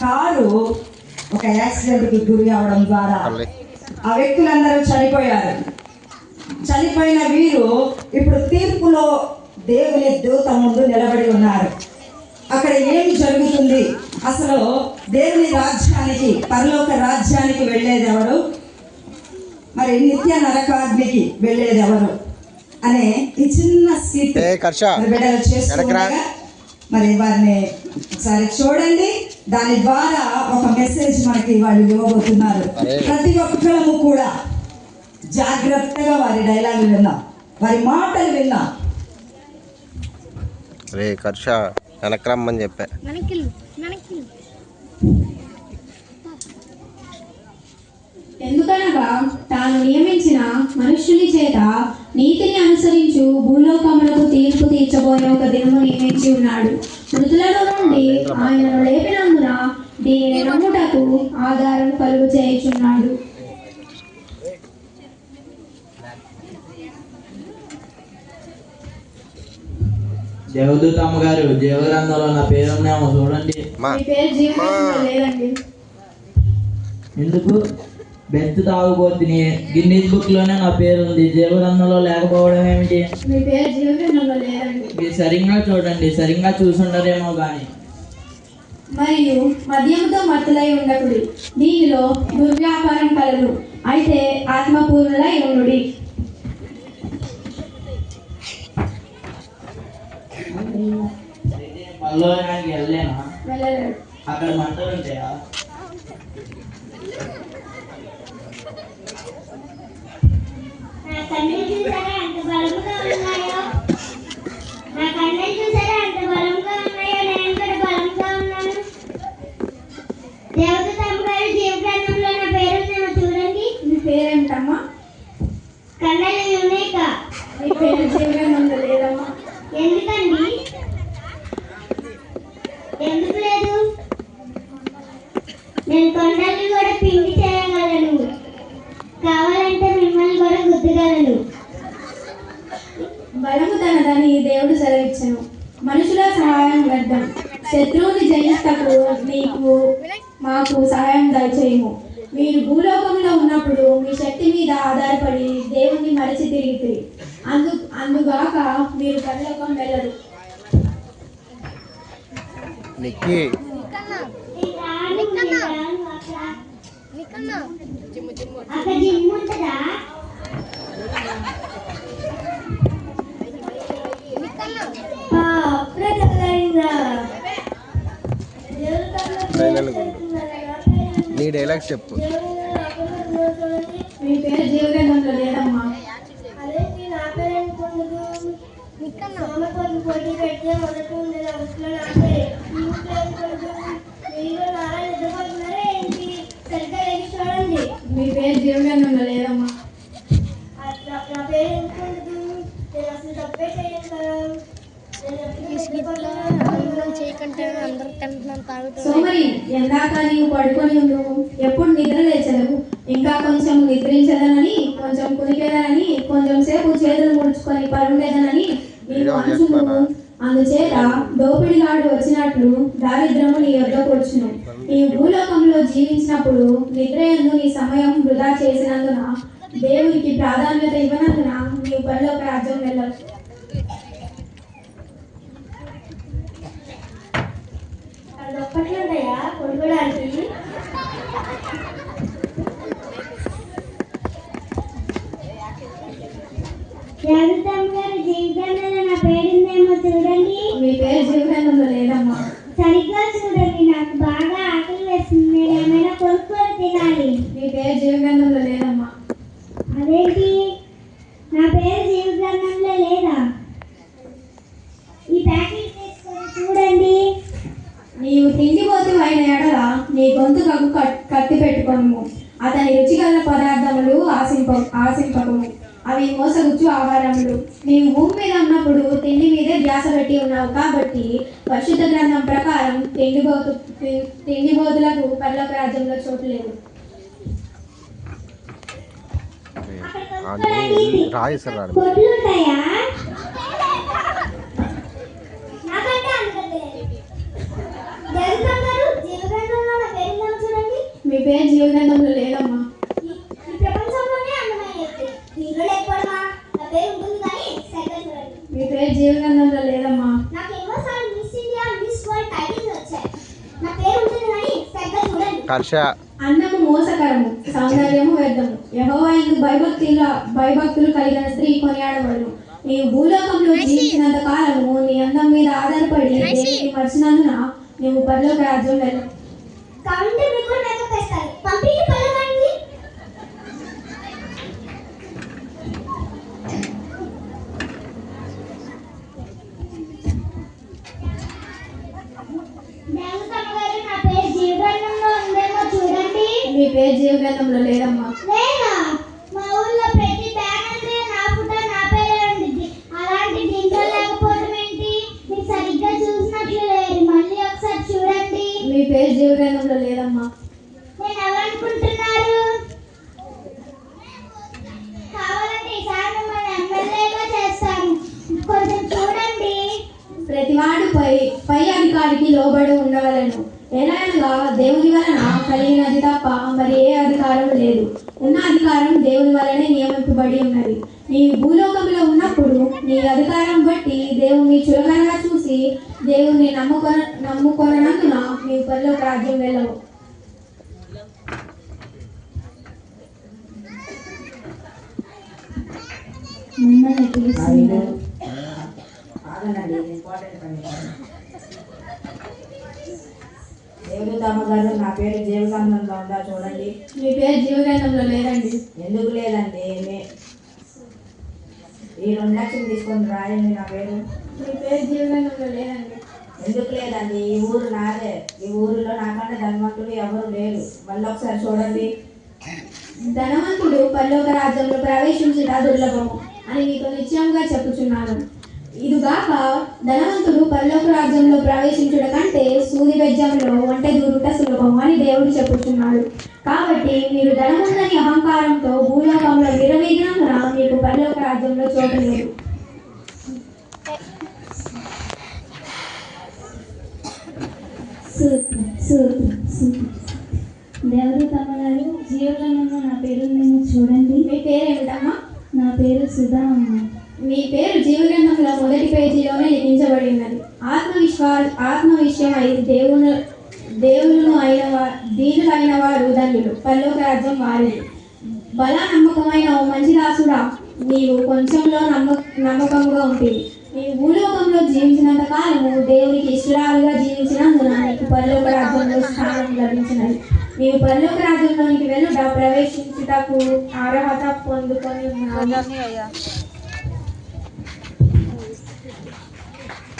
Car ఒక accident కి గురి అవడం ద్వారా ఆ వ్యక్తులందరూ చనిపోయారు. చనిపోయిన వీరు ఇప్పుడు తీర్పులో దేవుని దూత ముందు నిలబడి ఉన్నారు. అక్కడ ఏం జరుగుతుంది, అసలు దేవుని రాజ్యానికి, పరలోక రాజ్యానికి వెళ్ళేది ఎవరు, మరి నిత్య నరకాగ్నికి వెళ్ళేది ఎవరు అనే ఈ చిన్న స్కిట్ బిడ్డలు చేస్తుండగా మరి వారిని ఒకసారి చూడండి. దాని ద్వారా ఒక మెసేజ్ మనకి వాళ్ళు ఇవ్వబోతున్నారు. ప్రతి ఒక్కరము కూడా జాగ్రత్తగా వారి డైలాగులు విన్నాం, వారి మాటలు విన్నాం. రే కర్ష వెనక్రమ్మని చెప్పా. ఎందుకనగా తాను నియమించిన మనుష్యుని చేత నీతిని అనుసరించు భూలోకములకు తీర్పు తీర్చబోయే ఒక దినము నియమించి ఉన్నాడు. మృతులలో నుండి ఆయనను లేపినందున దీనిని నమ్ముటకు ఆధారం కలుగు చేయుచున్నాడు. దేవదూత అమ్మగారు, జీవగ్రంథంలో నా పేరు ఉన్నామో చూడండి. మీ పేరు జీవగ్రంథంలో లేదండి. ఎందుకు? బెంత్ తాగుబోతుని గిన్నీస్ బుక్ లోనే నా పేరు ఉంది, జీవగ్రంథంలో లేకపోవడం ఏమిటి? మీ పేరు జీవగ్రంథంలో లేదండి. మీరు సరిగ్గా చూడండి, సరిగ్గా చూసుండరేమో కానీ. మరియు మద్యముతో మత్తులై ఉండకుడి, దీనిలో దుర్వ్యాపారం కలదు, అయితే ఆత్మపూర్ణులై ఉండుడి. పల్లోకి వెళ్ళలేనా? వెళ్ళలేడు. అక్కడ మంటలు ఉంటాయా? నా కన్నులు చూసారా ఎంత బలంగా ఉన్నాయో, నా కన్నులు చూసారా ఎంత బలంగా ఉన్నాయో, నేను కూడా బలంగా ఉన్నాను. దేవదూత అమ్మగారు, జీవగ్రంథంలో నా పేరు ఉందేమో చూడండి. మీ పేరేంటమ్మా? కన్నెల యునేక. మీ పేరు జీవగ్రంథంలో లేదమ్మా. ఎందుకండి? ఎందుకు లేదు? నేను కొండల్ని కూడా పిండి చేయగలను, కావాలంటే మిమ్మల్ని కూడా గుద్దగలను. బలము తనదని దేవుడు సెలవిచ్చెను. మనుషుల సహాయం వ్యర్థం. శత్రువుని జయించటకు మాకు సహాయం దయచేయము. మీరు భూలోకంలో ఉన్నప్పుడు మీ శక్తి మీద ఆధారపడి దేవుణ్ణి మరచి తిరిగి అందుగాక మీరు పరలోకం వెళ్ళరు. అక్కడ జిమ్ ఉంటుందా? నీ డైలాగ్స్ చెప్పు. మీ పేరు జీవగ్రంథంలో లేదమ్మా. పోటీ పెడితే మొదటి ఉండేది అవసరం ఏంటి? సరిగ్గా లేచి చూడండి. మీ పేరు జీవగ్రంథంలో లేదమ్మా. నా పేరు ఎందుకుండదు? నేను అసలు తప్పే చేయను కదా. సోమరి, ఎందాక నీవు పడుకొని ఉండు, ఎప్పుడు నిద్ర లేచలేవు. ఇంకా కొంచెం నిద్రించదనని, కొంచెం కునికేదనని, కొంచెం సేపు చేతులు ముడుచుకొని పరుండేదనని నీవు అనుచును. అందుచేత దోపిడిగాడు వచ్చినట్లు దారిద్రము నీ యొద్దకు వచ్చును. నీవు భూలోకంలో జీవించినప్పుడు నిద్రయందు నీ సమయం వృధా చేసినందున, దేవునికి ప్రాధాన్యత ఇవ్వనందున నీవు పరలోక రాజ్యం వెళ్ళవు. అదొక్కట్లుంటాయా కొనుగోడానికి? జాగ్రత్త గారు, జీవితంలో నా పేరుందేమో చూడండి. మీ పేరు జీవగ్రంథంలో లేదమ్మా. సరిగ్గా చూడండి, నాకు బాగా ఆకలి వేస్తుంది, నేను ఏమైనా కొనుక్కొని తినాలి. మీ పేరు జీవగ్రంథంలో లేదమ్మా. అదేంటి, నా పేరు జీవగ్రంథంలో లేదా? ఈ ప్యాకెట్ తీసుకొని చూడండి. నీవు తిండిపోతు అయిన ఎడల నీ గొంతుకకు కత్తి పెట్టుకొనుము. అతని రుచిగల పదార్థములు ఆశింపకము, అవి మోసగుచ్చు ఆహారములు. నీవు భూమి మీద ఉన్నప్పుడు తిండి మీదే ధ్యాస పెట్టి ఉన్నావు కాబట్టి పరిశుద్ధ గ్రంథం ప్రకారం తిండిబోతులకు పరలోక రాజ్యంలో చోటు లేదు. కొట్లుంటాయా? నాకంటే అనుకోలేదు. పేరు జీవగ్రంథంలో లేదమ్మా. ఈ ప్రపంచంలోనే అందమైనది దీనిలో లేకపోవడమా? నా పేరు ఉంటుంది కానీ సరిగ్గా చూడండి. మీ పేరు జీవగ్రంథంలో లేదమ్మా. నాకు ఎన్నోసార్లు miss India miss world titles వచ్చాయి. నా పేరు ఉంటుంది కానీ సరిగ్గా చూడండి. హర్ష అందము మోసకరము, సౌందర్యము వ్యర్థము. యెహోవా యందు భయభక్తులు కలిగిన స్త్రీ కొనియాడబడును. నీవు భూలోకంలో జీవించినంత కాలము నీ అందం మీద ఆధారపడి దేవునికి మర్చినందున నీవు పరలోక రాజ్యం వెళ్ళవు. కావాలంటే మీకు కూడా మేకప్ వేస్తారు. పంపించి పలకండి. దేవతమ్మ గారు, నా పేరు జీవగ్రంథంలో ఉందేమో చూడండి. మీ పేరు జీవగ్రంథంలో లేదమ్మా. లేదా మా ఊళ్ళో ప్రతి బ్యానర్ మీద నా ఫోటో నా పేరే ఉండిద్ది. అలాంటి దీంట్లో లేకపోవడం ఏంటి? మీరు సరిగ్గా చూసినట్లు లేరు. మళ్ళీ ఒకసారి చూడండి. మీ పేరు జీవగ్రంథంలో లేదమ్మా. నేను ఎవరనుకుంటున్నారు? కావాలంటే ఈసారి మిమ్మల్ని ఎమ్మెల్యేగా చేస్తాను. కొంచెం చూడండి. ప్రతివాడు పై అధికారికి లోబడి ఉండవలను. ఎలా అనగా దేవుని వలన కలిగినది తప్ప మరి ఏ అధికారం లేదు. ఉన్న అధికారం దేవుని వలనే నియమింపబడి ఉన్నది. నీ భూలోకంలో ఉన్నప్పుడు నీ అధికారం బట్టి దేవుని చులకనగా చూసి దేవుని నమ్ముకొనందున నీవు పరలోక రాజ్యం వెళ్ళవు. ఆగండి, ఇంపార్టెంట్ పని. దేవదూతమ్మ గారు, నా పేరు జీవగ్రంథంలో ఉందా చూడండి. మీ పేరు జీవగ్రంథంలో లేదండి. ఎందుకు లేదండి? ఈ 2 లక్షలు తీసుకొని రాయండి. నా పేరు మీ పేరు జీవగ్రంథంలో లేదండి. ఎందుకు లేదండి? ఈ ఊరు నాదే. ఈ ఊరిలో నాకంటే ధనవంతులు ఎవరు లేరు. మళ్ళీ ఒకసారి చూడండి. ధనవంతుడు పరలోక రాజ్యంలో ప్రవేశించుట దుర్లభము అని మీతో నిశ్చయంగా చెప్పుచున్నాను. ఇదిగాక ధనవంతుడు పరలోక రాజ్యంలో ప్రవేశించుట కంటే సూది బెజ్జంలో ఒంటె దూరుట సులభము అని దేవుడు చెప్పుచున్నాడు. కాబట్టి మీరు ధనముందని అహంకారంతో భూలోకంలో విరవీగినందున మీకు పరలోక రాజ్యంలో చోటు లేదు. దేవదూతమ్మ గారు, జీవగ్రంథంలో నా పేరు ఉందేమో చూడండి. మీ పేరేమిటమ్మా? నా పేరు సుధా అమ్మ. మీ పేరు జీవగ్రంథంలో మొదటి పేజీలోనే లిఖించబడి ఉన్నది. ఆత్మవిషయమై దేవులను దీనులైన వారు ధన్యులు, పరలోక రాజ్యం వారిది. బల నమ్మకమైన ఓ మంచి దాసుడా, నీవు కొంచెంలో నమ్మకంగా ఉంటుంది. నీవు భూలోకంలో జీవించినంత కాలము దేవునికి ఇష్టరాలుగా జీవించినందున నీకు పరలోక రాజ్యంలో స్థానం లభించినది. నీవు పరలోక రాజ్యంలోనికి వెళ్ళుట ప్రవేశించుటకు అర్హత పొందుకొని ఉన్నావు.